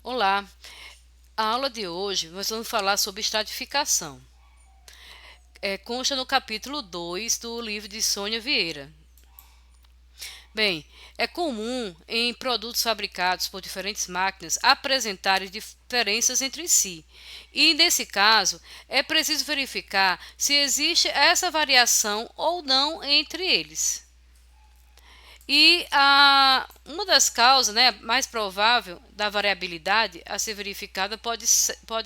Olá, a aula de hoje nós vamos falar sobre estratificação. Consta no capítulo 2 do livro de Sônia Vieira. Bem, é comum em produtos fabricados por diferentes máquinas apresentarem diferenças entre si. E nesse caso, é preciso verificar se existe essa variação ou não entre eles. Uma das causas, né, mais provável da variabilidade a ser verificada pode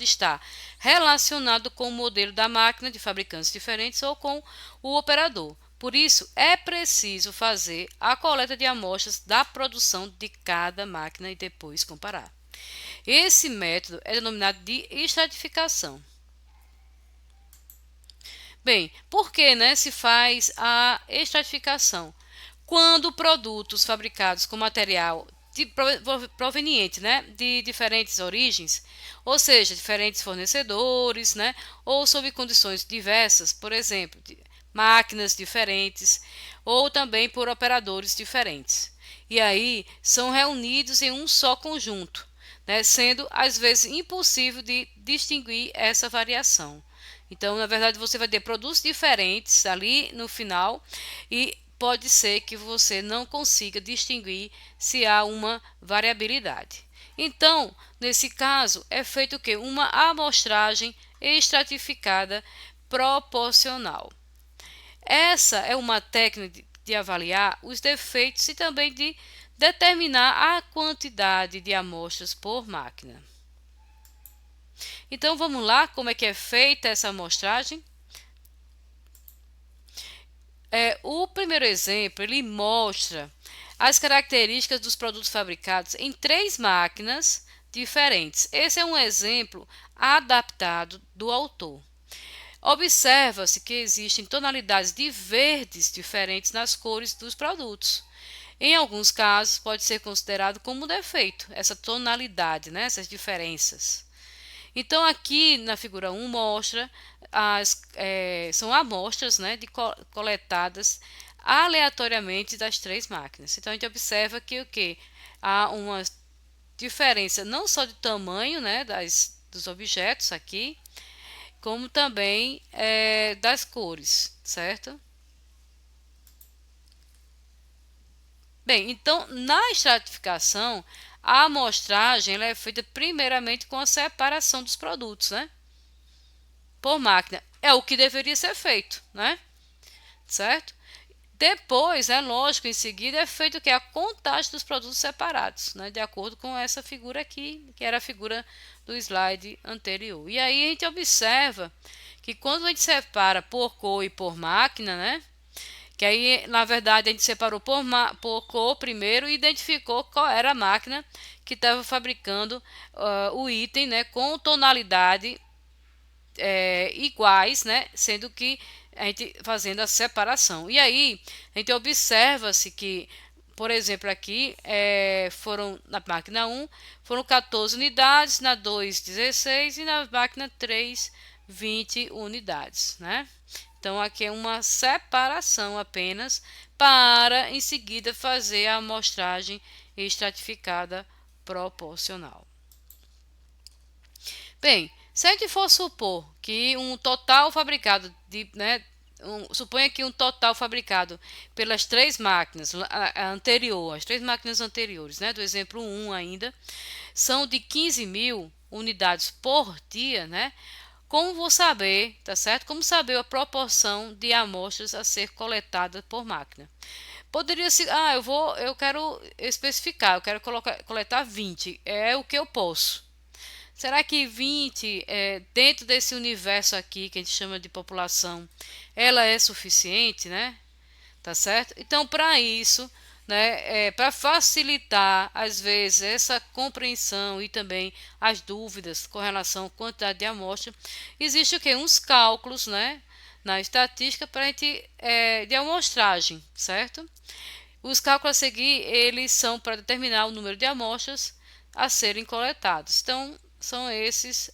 estar relacionado com o modelo da máquina de fabricantes diferentes ou com o operador. Por isso, é preciso fazer a coleta de amostras da produção de cada máquina e depois comparar. Esse método é denominado de estratificação. Bem, por que, né, se faz a estratificação? Quando produtos fabricados com material proveniente, né, de diferentes origens, ou seja, diferentes fornecedores, né, ou sob condições diversas, por exemplo, de máquinas diferentes, ou também por operadores diferentes. E aí são reunidos em um só conjunto, né, sendo às vezes impossível de distinguir essa variação. Então, na verdade, você vai ter produtos diferentes ali no final e pode ser que você não consiga distinguir se há uma variabilidade. Então, nesse caso, é feito o quê? Uma amostragem estratificada proporcional. Essa é uma técnica de avaliar os defeitos e também de determinar a quantidade de amostras por máquina. Então vamos lá, como é que é feita essa amostragem? O primeiro exemplo, ele mostra as características dos produtos fabricados em 3 máquinas diferentes. Esse é um exemplo adaptado do autor. Observa-se que existem tonalidades de verdes diferentes nas cores dos produtos. Em alguns casos, pode ser considerado como um defeito, essa tonalidade, né, essas diferenças. Então, aqui na figura 1 mostra são amostras, né, coletadas aleatoriamente das 3 máquinas. Então, a gente observa que há uma diferença não só de tamanho, né, dos objetos aqui, como também das cores, certo? Bem, então na estratificação, a amostragem ela é feita primeiramente com a separação dos produtos, né? Por máquina. É o que deveria ser feito, né? Certo? Depois, é lógico, em seguida é feito o que? A contagem dos produtos separados, né? De acordo com essa figura aqui, que era a figura do slide anterior. E aí a gente observa que quando a gente separa por cor e por máquina, né? Que aí, na verdade, a gente separou por cor primeiro e identificou qual era a máquina que estava fabricando o item, né? Com tonalidade iguais, né? Sendo que a gente fazendo a separação. E aí a gente observa-se que, por exemplo, aqui foram na máquina 1 foram 14 unidades, na 2 16 e na máquina 3 20 unidades, né? Então aqui é uma separação apenas para em seguida fazer a amostragem estratificada proporcional. Bem, se a gente for supor que um total fabricado suponha que um total fabricado pelas 3 máquinas as 3 máquinas anteriores, né, do exemplo 1 ainda, são de 15 mil unidades por dia, né? Como vou saber, tá certo? Como saber a proporção de amostras a ser coletada por máquina? Poderia ser, eu quero especificar, eu quero coletar 20, é o que eu posso. Será que 20, dentro desse universo aqui, que a gente chama de população, ela é suficiente, né? Tá certo? Então, para isso, né, para facilitar, às vezes, essa compreensão e também as dúvidas com relação à quantidade de amostra, existe o quê? Uns cálculos, né, na estatística para a gente, de amostragem, certo? Os cálculos a seguir, eles são para determinar o número de amostras a serem coletados. Então, são esses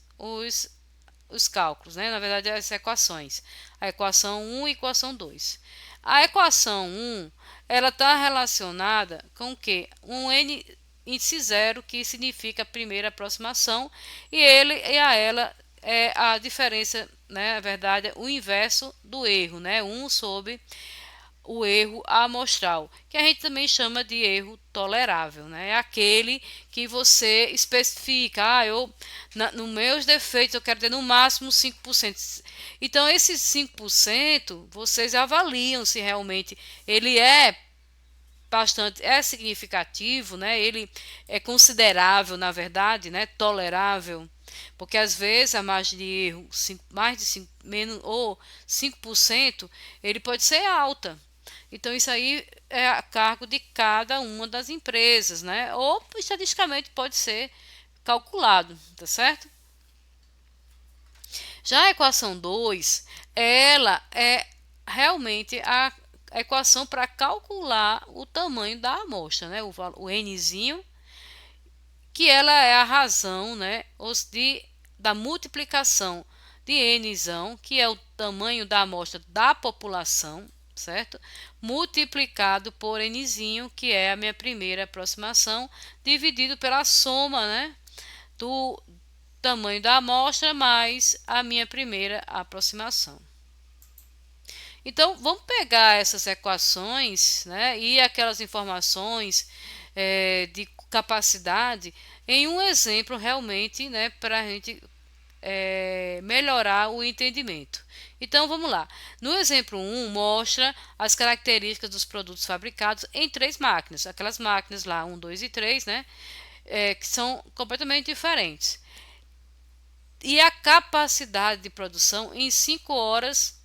os cálculos, né? Na verdade, as equações. A equação 1 e a equação 2. A equação 1, ela está relacionada com o quê? Um N índice zero, que significa a primeira aproximação, e a ela é a diferença, né, na verdade, o inverso do erro, né, 1 sobre o erro amostral, que a gente também chama de erro tolerável, né? É aquele que você especifica, nos meus defeitos eu quero ter no máximo 5%. Então, esses 5% vocês avaliam se realmente ele é significativo, né? Ele é considerável, na verdade, né? Tolerável, porque às vezes a margem de erro, mais de 5, menos ou 5%, ele pode ser alta. Então, isso aí é a cargo de cada uma das empresas, né? Ou estatisticamente pode ser calculado, tá certo? Já a equação 2, ela é realmente a equação para calcular o tamanho da amostra, né? O nzinho, que ela é a razão, né, da multiplicação de nzão, que é o tamanho da amostra da população, certo? Multiplicado por nzinho, que é a minha primeira aproximação, dividido pela soma, né, do tamanho da amostra mais a minha primeira aproximação. Então, vamos pegar essas equações, né, e aquelas informações de capacidade em um exemplo realmente, né, para a gente melhorar o entendimento. Então, vamos lá. No exemplo 1, mostra as características dos produtos fabricados em 3 máquinas. Aquelas máquinas lá, 1, 2 e 3, né, que são completamente diferentes. E a capacidade de produção em 5 horas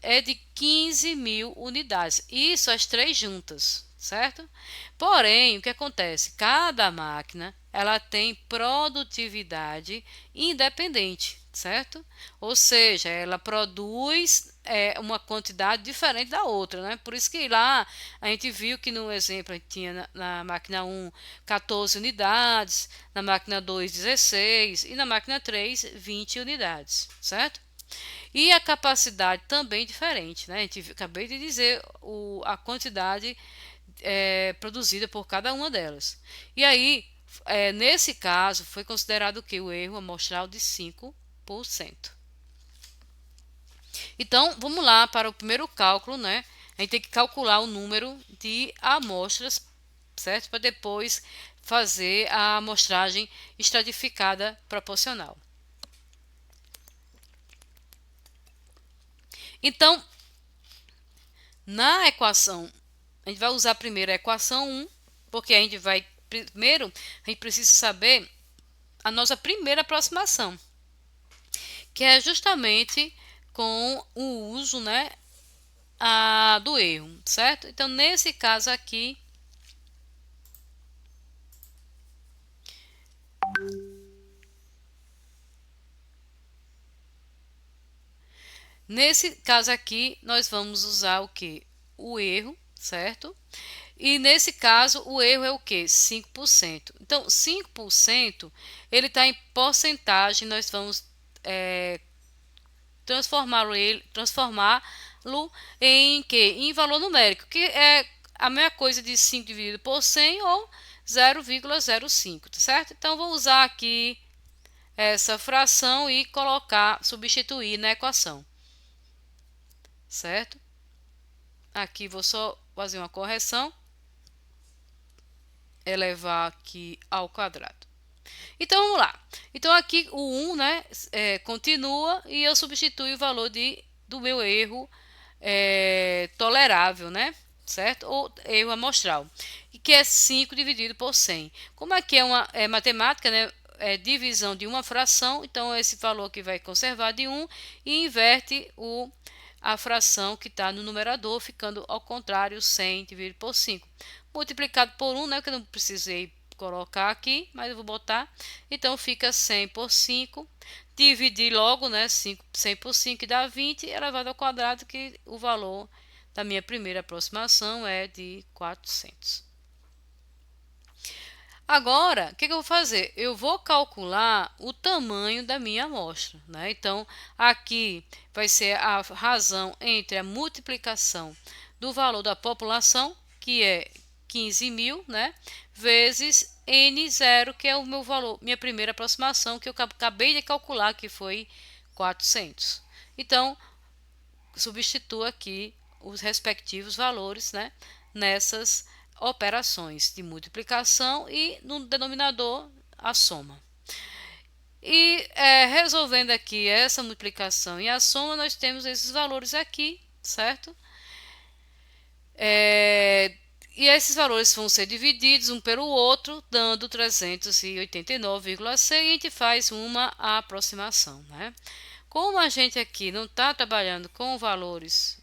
é de 15.000 unidades. Isso as 3 juntas, certo? Porém, o que acontece? Cada máquina ela tem produtividade independente, certo? Ou seja, ela produz uma quantidade diferente da outra, né? Por isso que lá a gente viu que no exemplo a gente tinha na máquina 1 14 unidades, na máquina 2 16 e na máquina 3 20 unidades, certo? E a capacidade também diferente, né? A gente acabei de dizer a quantidade produzida por cada uma delas. E aí, nesse caso, foi considerado que o erro amostral de 5%. Então, vamos lá para o primeiro cálculo, né? A gente tem que calcular o número de amostras, certo? Para depois fazer a amostragem estratificada proporcional. Então, na equação, a gente vai usar primeiro a equação 1, porque a gente precisa saber a nossa primeira aproximação, que é justamente com o uso, né, do erro, certo? Então, nesse caso aqui, nós vamos usar o que? O erro, certo? E nesse caso, o erro é o que? 5%. Então, 5%, ele está em porcentagem, nós vamos transformá-lo em que? Em valor numérico, que é a mesma coisa de 5 dividido por 100 ou 0,05, tá certo? Então, vou usar aqui essa fração e substituir na equação, certo? Aqui vou só fazer uma correção, elevar aqui ao quadrado. Então, vamos lá. Então, aqui o 1, né, continua e eu substituo o valor do meu erro tolerável, né, certo? Ou erro amostral, que é 5 dividido por 100. Como aqui é uma matemática, né, divisão de uma fração, então esse valor aqui vai conservar de 1 e inverte a fração que está no numerador, ficando ao contrário, 100 dividido por 5. Multiplicado por 1, né, que eu não precisei colocar aqui, mas eu vou botar. Então, fica 100 por 5. Dividir logo, né, 100 por 5 dá 20, elevado ao quadrado, que o valor da minha primeira aproximação é de 400. Agora, o que eu vou fazer? Eu vou calcular o tamanho da minha amostra, né? Então, aqui vai ser a razão entre a multiplicação do valor da população, que é 15.000, né, vezes N0, que é o meu valor, minha primeira aproximação, que eu acabei de calcular, que foi 400. Então, substituo aqui os respectivos valores, né, nessas operações de multiplicação e no denominador a soma. E resolvendo aqui essa multiplicação e a soma, nós temos esses valores aqui, certo? E esses valores vão ser divididos um pelo outro, dando 389,6, e a gente faz uma aproximação, né? Como a gente aqui não está trabalhando com valores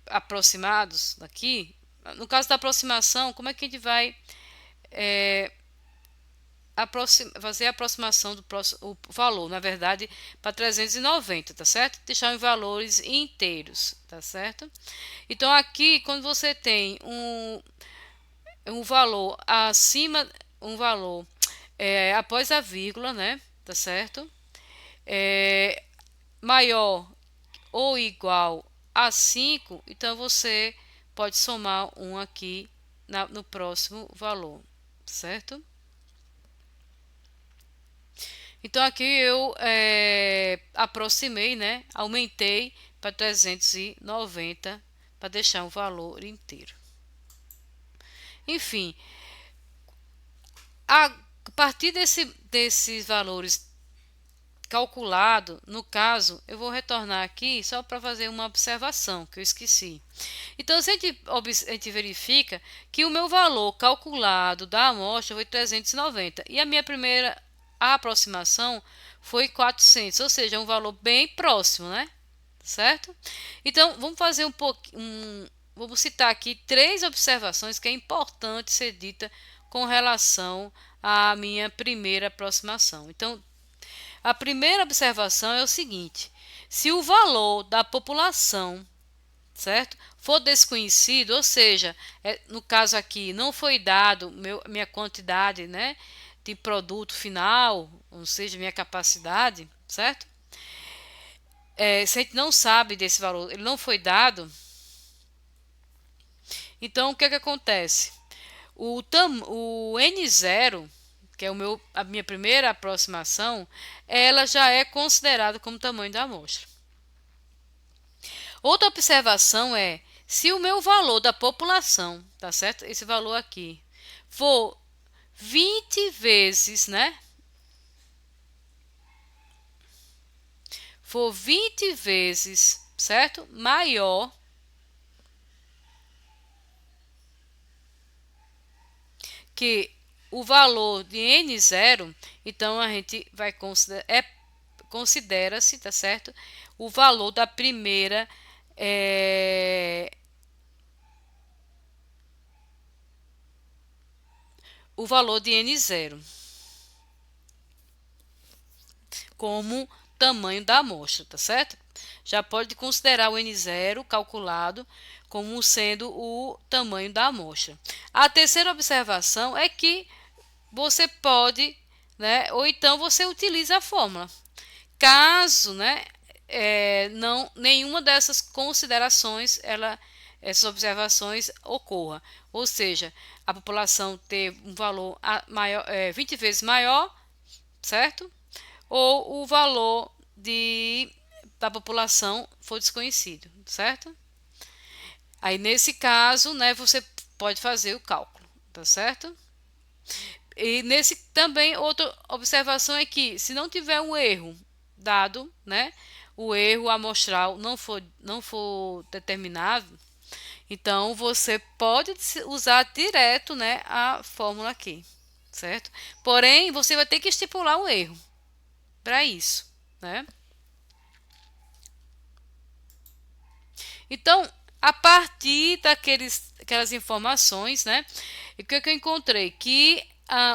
aproximados aqui, no caso da aproximação, como é que a gente vai fazer a aproximação do o valor, na verdade, para 390, tá certo? Deixar em valores inteiros, tá certo? Então, aqui, quando você tem um valor acima, um valor após a vírgula, né? Tá certo? Maior ou igual a 5, então você pode somar um aqui no próximo valor, certo? Então aqui eu aproximei, né? Aumentei para 390 para deixar um valor inteiro. Enfim, a partir desses valores calculado, no caso, eu vou retornar aqui só para fazer uma observação que eu esqueci. Então, se a gente verifica que o meu valor calculado da amostra foi 390 e a minha primeira aproximação foi 400, ou seja, um valor bem próximo, né? Certo? Então, vamos fazer vamos citar aqui 3 observações que é importante ser dita com relação à minha primeira aproximação. Então, a primeira observação é o seguinte: se o valor da população, certo, for desconhecido, ou seja, no caso aqui não foi dado minha quantidade, né, de produto final, ou seja, minha capacidade, certo? Se a gente não sabe desse valor, ele não foi dado, então o que acontece? O N0, que é a minha primeira aproximação, ela já é considerada como tamanho da amostra. Outra observação é, se o meu valor da população, tá certo? Esse valor aqui, for 20 vezes, né? For 20 vezes, certo? Maior que o valor de N0, então a gente vai considera-se, tá certo? O valor da primeira o valor de N0 como tamanho da amostra, tá certo? Já pode considerar o N0 calculado como sendo o tamanho da amostra. A terceira observação é que você pode, né, ou então você utiliza a fórmula. Caso, né, não nenhuma dessas considerações, essas observações ocorra, ou seja, a população ter um valor maior, 20 vezes maior, certo? Ou o valor da população for desconhecido, certo? Aí nesse caso, né, você pode fazer o cálculo, tá certo? E nesse também outra observação é que se não tiver um erro dado, né, o erro amostral não for determinado, então você pode usar direto, né, a fórmula aqui, certo? Porém, você vai ter que estipular um erro para isso, né? Então, a partir daquelas informações, né, o que eu encontrei? Que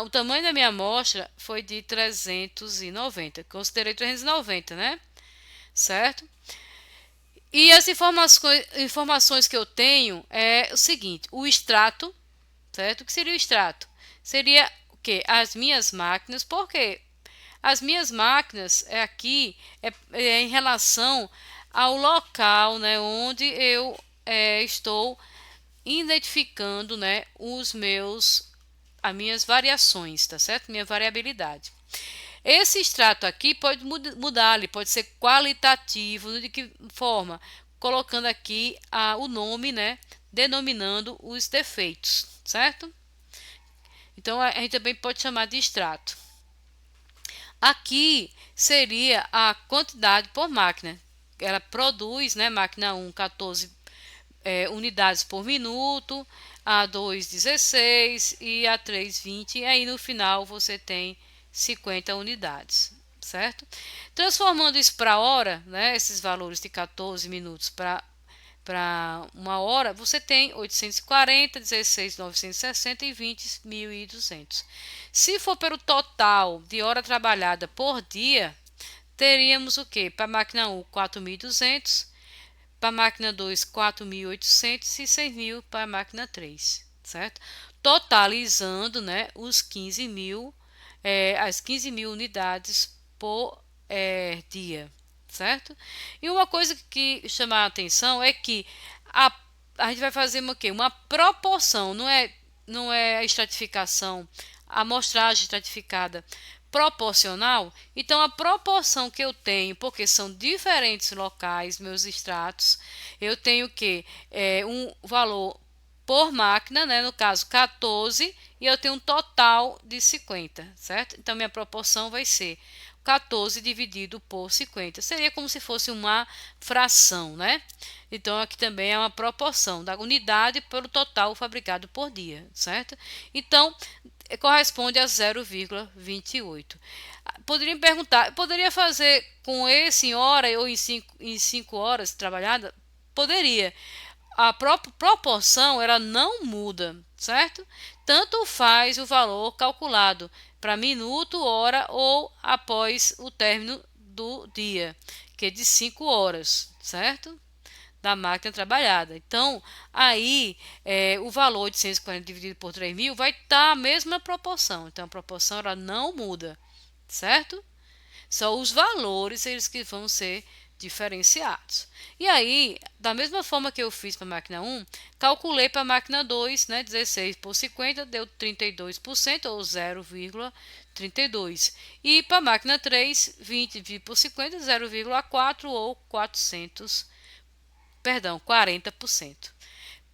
o tamanho da minha amostra foi de 390. Considerei 390, né? Certo? E as informações que eu tenho é o seguinte: o extrato, certo? O que seria o extrato? Seria o quê? As minhas máquinas. Por quê? As minhas máquinas aqui é em relação ao local, né, onde eu estou identificando, né, as minhas variações, tá certo? Minha variabilidade. Esse extrato aqui pode mudar, ele pode ser qualitativo, de que forma? Colocando aqui o nome, né, denominando os defeitos, certo? Então a gente também pode chamar de extrato. Aqui seria a quantidade por máquina. Ela produz, né, máquina 1, 14 unidades por minuto, a 2, 16 e a 3, 20. E aí no final você tem 50 unidades, certo? Transformando isso para hora, né, esses valores de 14 minutos para uma hora, você tem 840, 16, 960 e 20, 1.200. Se for pelo total de hora trabalhada por dia, teríamos o que? Para a máquina 1, 4.200, para a máquina 2, 4.800 e 6.000 para a máquina 3, certo? Totalizando, né, os 15.000, as 15.000 unidades por dia, certo? E uma coisa que chama a atenção é que a gente vai fazer o quê? Uma proporção, não é a estratificação, a amostragem estratificada proporcional. Então, a proporção que eu tenho, porque são diferentes locais, meus extratos, eu tenho que um valor por máquina, né? No caso 14, e eu tenho um total de 50, certo? Então, minha proporção vai ser 14 dividido por 50. Seria como se fosse uma fração, né? Então, aqui também é uma proporção da unidade pelo total fabricado por dia, certo? Então, corresponde a 0,28. Poderia me perguntar, poderia fazer com esse em hora ou em 5 horas trabalhada? Poderia. A proporção ela não muda, certo? Tanto faz o valor calculado para minuto, hora ou após o término do dia, que é de 5 horas, certo? Da máquina trabalhada. Então, aí o valor de 140 dividido por 3.000 vai estar a mesma proporção. Então, a proporção ela não muda, certo? Só os valores eles que vão ser diferenciados. E aí, da mesma forma que eu fiz para a máquina 1, calculei para a máquina 2, né, 16 por 50 deu 32% ou 0,32. E para a máquina 3, 20 por 50, 0,4 ou 40%.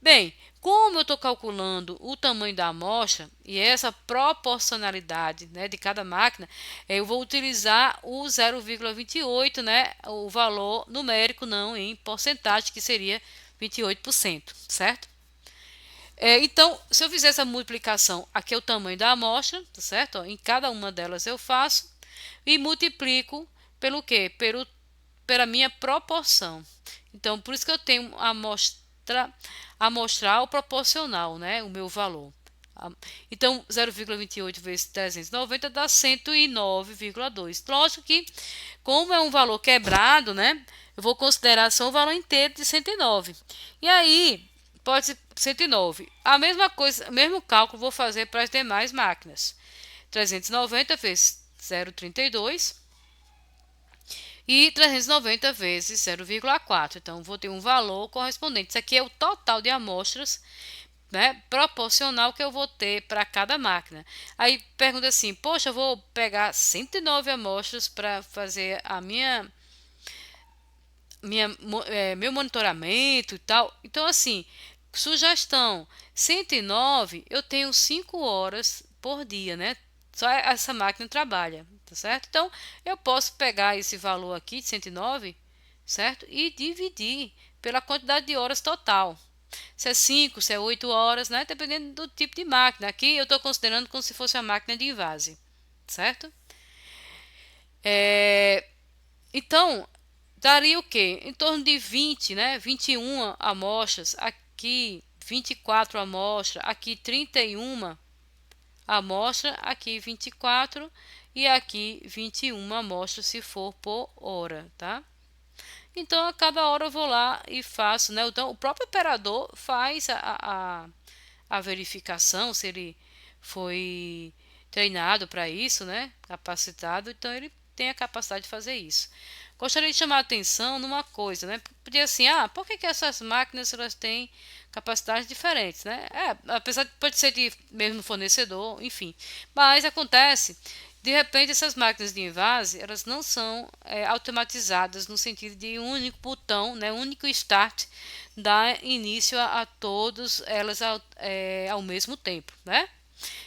Bem, como eu estou calculando o tamanho da amostra e essa proporcionalidade, né, de cada máquina, eu vou utilizar o 0,28, né, o valor numérico, não em porcentagem, que seria 28%, certo? Então, se eu fizer essa multiplicação, aqui é o tamanho da amostra, tá certo? Ó, em cada uma delas eu faço e multiplico pelo quê? Pela minha proporção. Então, por isso que eu tenho amostral proporcional, né? O meu valor. Então, 0,28 vezes 390 dá 109,2. Lógico que, como é um valor quebrado, né? Eu vou considerar só o valor inteiro de 109. E aí, pode ser 109. A mesma coisa, o mesmo cálculo vou fazer para as demais máquinas. 390 vezes 0,32 e 390 vezes 0,4. Então, vou ter um valor correspondente. Isso aqui é o total de amostras, né, proporcional que eu vou ter para cada máquina. Aí pergunta assim, poxa, eu vou pegar 109 amostras para fazer meu monitoramento e tal. Então, assim, sugestão, 109 eu tenho 5 horas por dia, né? Só essa máquina trabalha, tá certo? Então, eu posso pegar esse valor aqui de 109, certo? E dividir pela quantidade de horas total. Se é 5, se é 8 horas, né? Dependendo do tipo de máquina. Aqui eu estou considerando como se fosse uma máquina de invase, certo? Então, daria o quê? Em torno de 20, né? 21 amostras, aqui 24 amostras, aqui 31 amostras, aqui 24 e aqui 21 amostras se for por hora, tá? Então, a cada hora eu vou lá e faço, né? Então, o próprio operador faz a verificação, se ele foi treinado para isso, né? Capacitado, então ele tem a capacidade de fazer isso. Gostaria de chamar a atenção numa coisa, né? Podia assim, por que essas máquinas elas têm capacidades diferentes, né? Apesar de pode ser de mesmo fornecedor, enfim. Mas acontece, de repente essas máquinas de envase, elas não são automatizadas no sentido de um único botão, né, um único start, dar início a todas elas ao mesmo tempo, né?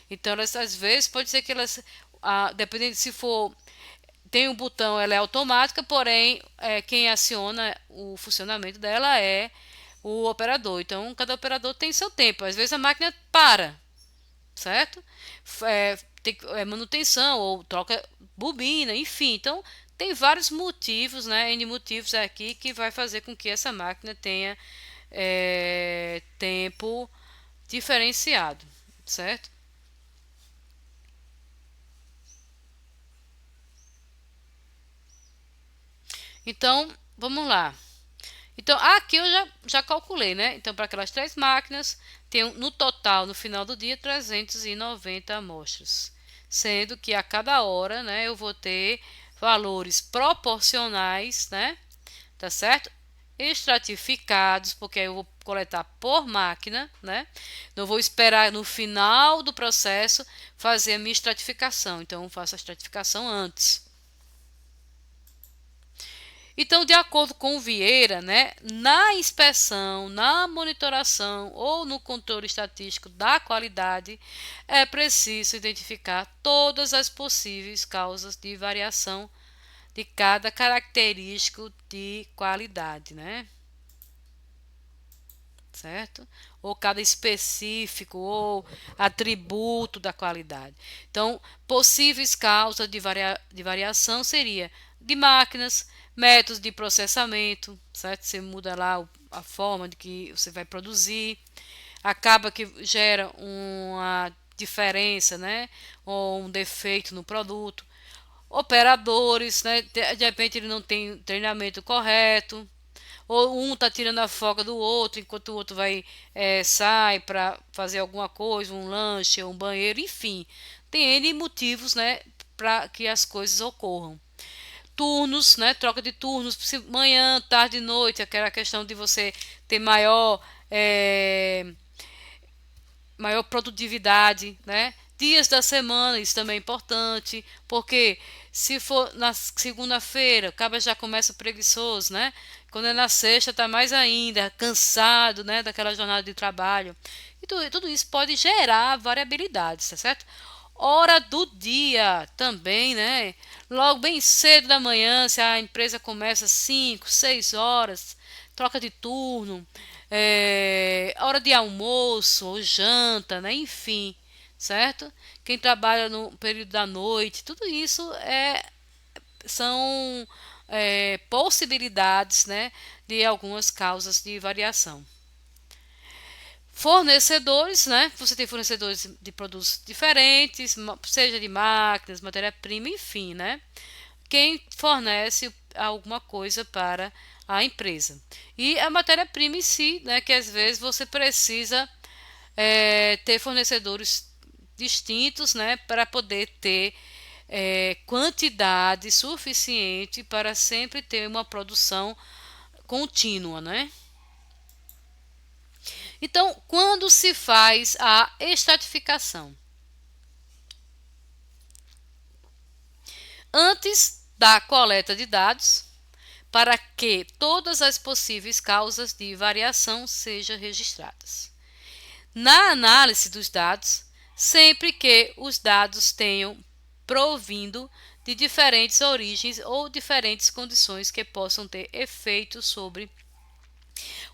Então, elas, às vezes, pode ser que elas, dependendo se for, tem um botão, ela é automática, porém, quem aciona o funcionamento dela é o operador. Então, cada operador tem seu tempo. Às vezes a máquina para, certo? Tem manutenção ou troca bobina, enfim. Então, tem vários motivos, né? N motivos aqui que vai fazer com que essa máquina tenha tempo diferenciado, certo? Então, vamos lá. Então, aqui eu já calculei, né? Então, para aquelas três máquinas, tem no total, no final do dia, 390 amostras. Sendo que a cada hora, né, eu vou ter valores proporcionais, né? Tá certo? Estratificados, porque aí eu vou coletar por máquina, né? Não vou esperar no final do processo fazer a minha estratificação. Então, eu faço a estratificação antes. Então, de acordo com o Vieira, né, na inspeção, na monitoração ou no controle estatístico da qualidade, é preciso identificar todas as possíveis causas de variação de cada característico de qualidade, né? Certo? Ou cada específico ou atributo da qualidade. Então, possíveis causas de variação seria de máquinas, métodos de processamento, certo? Você muda lá a forma de que você vai produzir, acaba que gera uma diferença, né? Ou um defeito no produto. Operadores, né? De repente ele não tem treinamento correto, ou um tá tirando a folga do outro enquanto o outro vai sai para fazer alguma coisa, um lanche, um banheiro, enfim, tem N motivos, né, para que as coisas ocorram. Turnos, né, troca de turnos, manhã, tarde, noite, aquela questão de você ter maior produtividade, né? Dias da semana, isso também é importante, porque se for na segunda-feira, o cara já começa preguiçoso, né? Quando é na sexta, tá mais ainda, cansado, né? Daquela jornada de trabalho. E tudo isso pode gerar variabilidades, tá certo? Hora do dia também, né? Logo bem cedo da manhã, se a empresa começa às 5, 6 horas, troca de turno, hora de almoço ou janta, né? Enfim, certo? Quem trabalha no período da noite, tudo isso são possibilidades, né, de algumas causas de variação. Fornecedores, né? Você tem fornecedores de produtos diferentes, seja de máquinas, matéria-prima, enfim, né? Quem fornece alguma coisa para a empresa. E a matéria-prima em si, né? Que às vezes você precisa ter fornecedores distintos, né? Para poder ter quantidade suficiente para sempre ter uma produção contínua, né? Então, quando se faz a estratificação? Antes da coleta de dados, para que todas as possíveis causas de variação sejam registradas. Na análise dos dados, sempre que os dados tenham provindo de diferentes origens ou diferentes condições que possam ter efeito sobre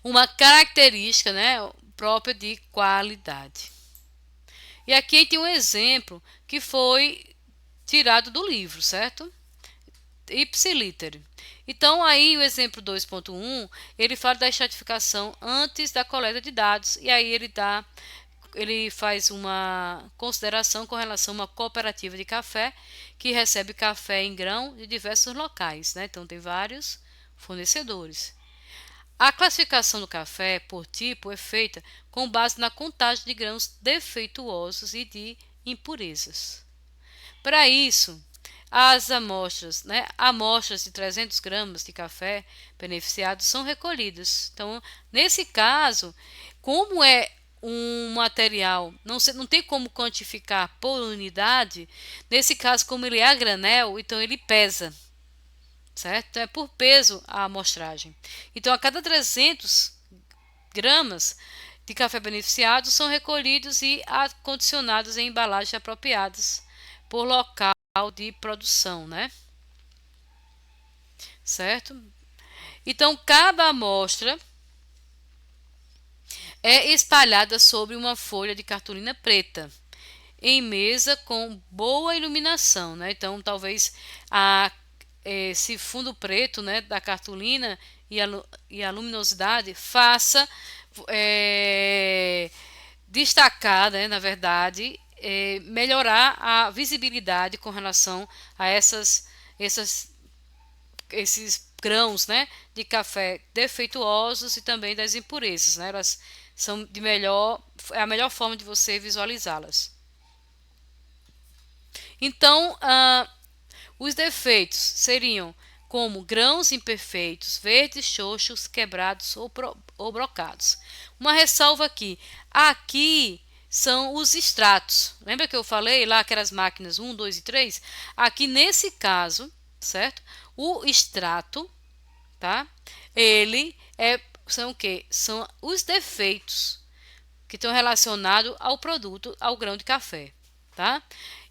uma característica, né, própria de qualidade. E aqui tem um exemplo que foi tirado do livro, certo? Ipsiliter. Então, aí o exemplo 2.1, ele fala da estratificação antes da coleta de dados, e aí ele faz uma consideração com relação a uma cooperativa de café que recebe café em grão de diversos locais, né? Então, tem vários fornecedores. A classificação do café por tipo é feita com base na contagem de grãos defeituosos e de impurezas. Para isso, as amostras, né, amostras de 300 gramas de café beneficiado são recolhidas. Então, nesse caso, como é um material, não tem como quantificar por unidade, nesse caso, como ele é a granel, então ele pesa, certo? Então, é por peso a amostragem. Então, a cada 300 gramas de café beneficiado são recolhidos e acondicionados em embalagens apropriadas por local de produção, né? Certo? Então, cada amostra é espalhada sobre uma folha de cartolina preta, em mesa com boa iluminação, né? Então, talvez esse fundo preto, né, da cartolina e a luminosidade faça destacar, né, na verdade, melhorar a visibilidade com relação a essas esses grãos, né, de café defeituosos e também das impurezas, né? Elas são é a melhor forma de você visualizá-las. Então, os defeitos seriam como grãos imperfeitos, verdes, xoxos, quebrados ou brocados. Uma ressalva aqui são os extratos. Lembra que eu falei lá que eram as máquinas 1, 2 e 3? Aqui nesse caso, certo? O extrato, tá? São o quê? São os defeitos que estão relacionados ao produto, ao grão de café, tá?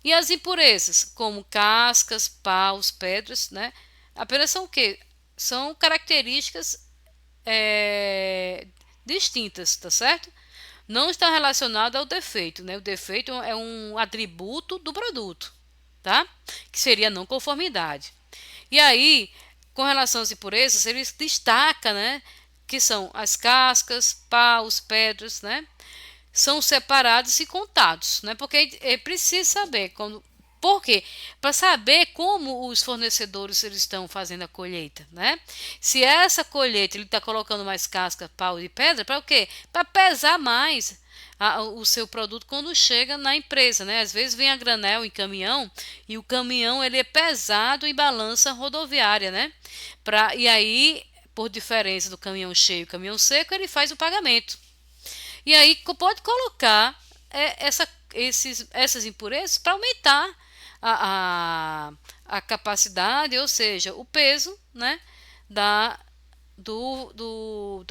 E as impurezas, como cascas, paus, pedras, né? Apenas são o quê? São características distintas, tá certo? Não está relacionado ao defeito, né? O defeito é um atributo do produto, tá? Que seria a não conformidade. E aí, com relação às impurezas, ele destaca, né? Que são as cascas, paus, pedras, né? São separados e contados, né? Porque é preciso saber quando. Por quê? Para saber como os fornecedores eles estão fazendo a colheita, né? Se essa colheita ele está colocando mais casca, pau e pedra, para o quê? Para pesar mais o seu produto quando chega na empresa, né? Às vezes vem a granel em caminhão e o caminhão ele é pesado em balança rodoviária, né? E aí, por diferença do caminhão cheio e caminhão seco, ele faz o pagamento. E aí pode colocar essas impurezas para aumentar a capacidade, ou seja, o peso, né, da, do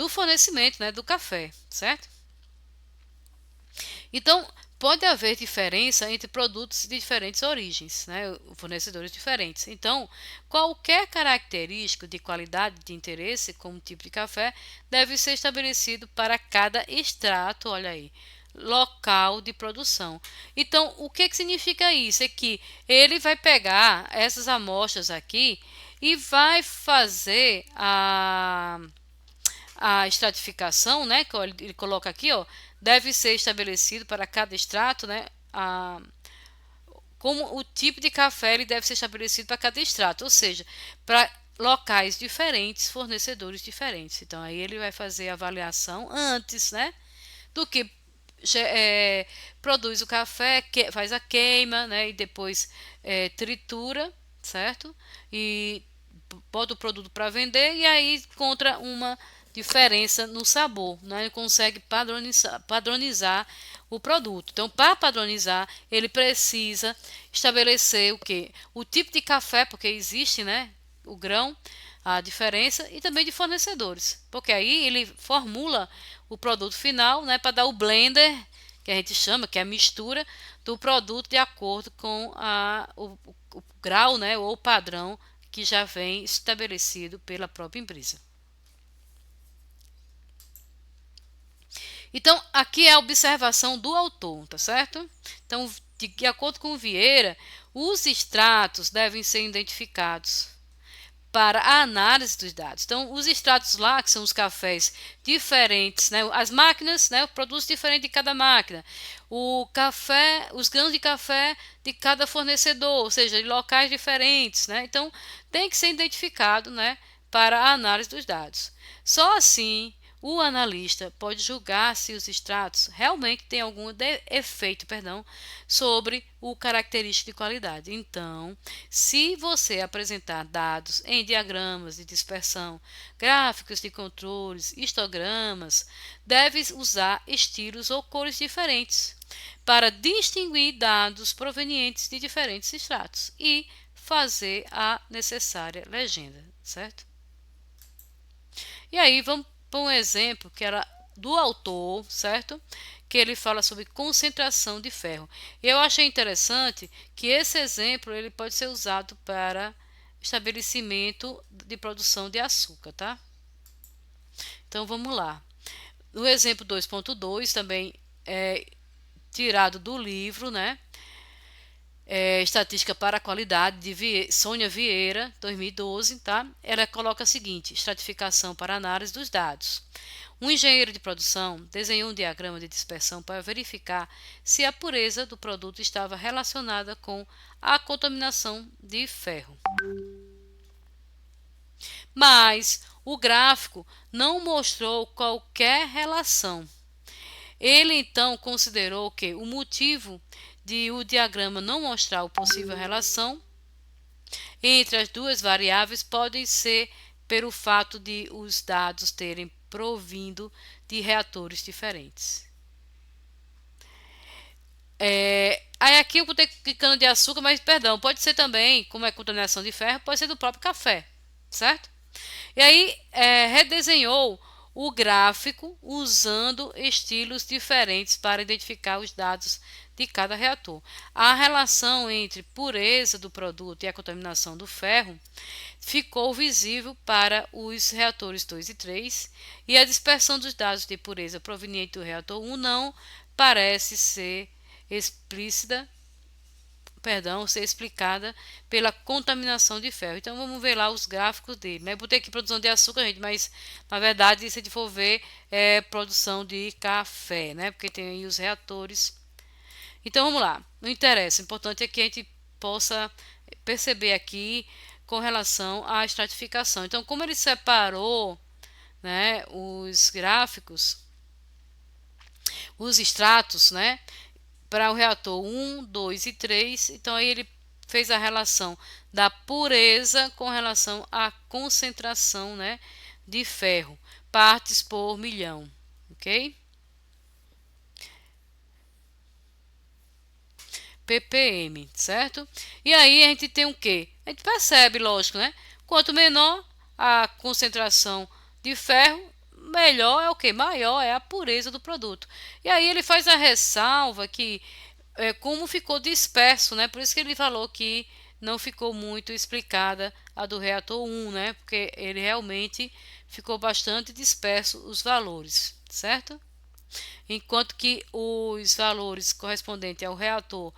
fornecimento, né, do café, certo? Então, pode haver diferença entre produtos de diferentes origens, né, fornecedores diferentes. Então, qualquer característica de qualidade de interesse, como tipo de café, deve ser estabelecido para cada extrato, olha aí, local de produção. Então, o que significa isso? É que ele vai pegar essas amostras aqui e vai fazer a estratificação, né, que ele coloca aqui, ó, deve ser estabelecido para cada extrato, né, como o tipo de café ele deve ser estabelecido para cada extrato, ou seja, para locais diferentes, fornecedores diferentes. Então aí ele vai fazer a avaliação antes, né, do que produz o café, faz a queima, né, e depois tritura, certo? E bota o produto para vender e aí encontra uma diferença no sabor, né? Ele consegue padronizar o produto. Então, para padronizar, ele precisa estabelecer o que? O tipo de café, porque existe, né, o grão, a diferença e também de fornecedores, porque aí ele formula o produto final, né, para dar o blender que a gente chama, que é a mistura do produto de acordo com o grau, né, ou padrão que já vem estabelecido pela própria empresa. Então, aqui é a observação do autor, tá certo? Então, de acordo com o Vieira, os extratos devem ser identificados para a análise dos dados. Então, os extratos lá, que são os cafés diferentes, né? As máquinas, né? Produtos diferentes de cada máquina. O café, os grãos de café de cada fornecedor, ou seja, de locais diferentes, né? Então, tem que ser identificado, né? Para a análise dos dados. Só assim o analista pode julgar se os extratos realmente têm algum efeito, sobre o característico de qualidade. Então, se você apresentar dados em diagramas de dispersão, gráficos de controles, histogramas, deve usar estilos ou cores diferentes para distinguir dados provenientes de diferentes extratos e fazer a necessária legenda, certo? E aí vamos para um exemplo que era do autor, certo? Que ele fala sobre concentração de ferro. E eu achei interessante que esse exemplo ele pode ser usado para estabelecimento de produção de açúcar, tá? Então vamos lá. No exemplo 2.2 também é tirado do livro, né? Estatística para a Qualidade, de Sônia Vieira, 2012, tá? Ela coloca a seguinte: estratificação para análise dos dados. Um engenheiro de produção desenhou um diagrama de dispersão para verificar se a pureza do produto estava relacionada com a contaminação de ferro. Mas o gráfico não mostrou qualquer relação. Ele então considerou que o motivo de o diagrama não mostrar a possível relação entre as duas variáveis pode ser pelo fato de os dados terem provindo de reatores diferentes. Aí aqui eu botei cana de açúcar, mas perdão, pode ser também, como é contaminação de ferro, pode ser do próprio café, certo? E aí redesenhou o gráfico usando estilos diferentes para identificar os dados de cada reator. A relação entre pureza do produto e a contaminação do ferro ficou visível para os reatores 2 e 3 e a dispersão dos dados de pureza proveniente do reator 1 não parece ser ser explicada pela contaminação de ferro. Então vamos ver lá os gráficos dele, né? Botei aqui produção de açúcar, gente, mas na verdade, se a gente for ver, é produção de café, né? Porque tem aí os reatores. Então vamos lá. Não interessa, o importante é que a gente possa perceber aqui com relação à estratificação. Então, como ele separou, né, os gráficos, os extratos, né, para o reator 1, 2 e 3. Então, aí ele fez a relação da pureza com relação à concentração, né, de ferro, partes por milhão, ok? ppm, certo? E aí a gente tem o quê? A gente percebe, lógico, né? Quanto menor a concentração de ferro, melhor é o que? Maior é a pureza do produto. E aí ele faz a ressalva que como ficou disperso, né? Por isso que ele falou que não ficou muito explicada a do reator 1, né? Porque ele realmente ficou bastante disperso os valores, certo? Enquanto que os valores correspondentes ao reator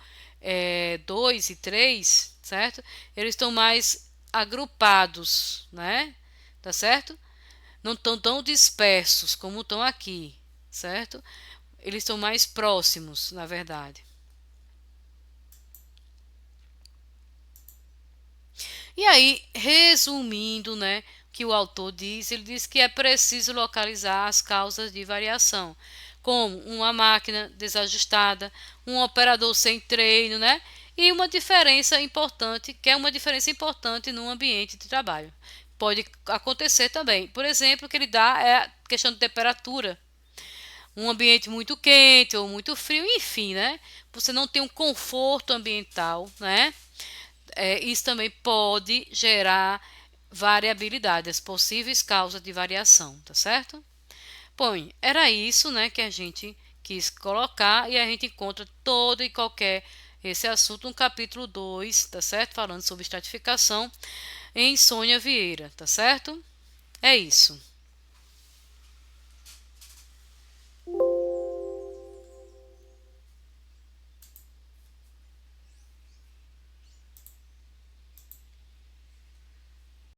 2 e 3, certo? Eles estão mais agrupados, né? Tá certo? Não estão tão dispersos como estão aqui, certo? Eles estão mais próximos, na verdade. E aí, resumindo, né, que o autor diz, ele diz que é preciso localizar as causas de variação, como uma máquina desajustada, um operador sem treino, né, e uma diferença importante, que é uma diferença importante no ambiente de trabalho. Pode acontecer também, por exemplo, que ele dá a questão de temperatura, um ambiente muito quente ou muito frio, enfim, né? Você não tem um conforto ambiental, né? Isso também pode gerar variabilidade, as possíveis causas de variação, tá certo? Bom, era isso, né, que a gente quis colocar e a gente encontra todo e qualquer esse assunto no capítulo 2, tá certo? Falando sobre estratificação em Sônia Vieira, tá certo? É isso.